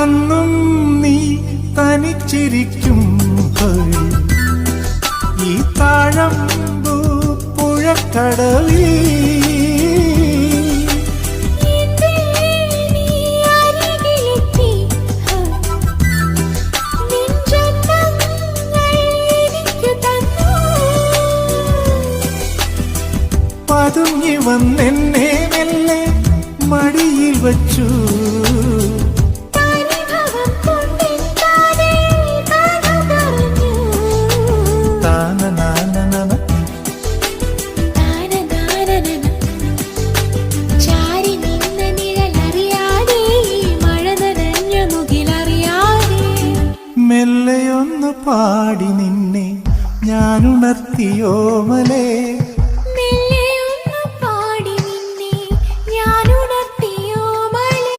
അന്നും നീ തനിച്ചിരിക്കും ഈ താഴമ്പൂ പുഴക്കടവിൽ പതുങ്ങി വന്നെന്നെ മെല്ലെ മടിയിൽ വച്ചു. മെല്ലെയൊന്നു പാടി നിന്നെ ഞാനുണർത്തിയോമലേ.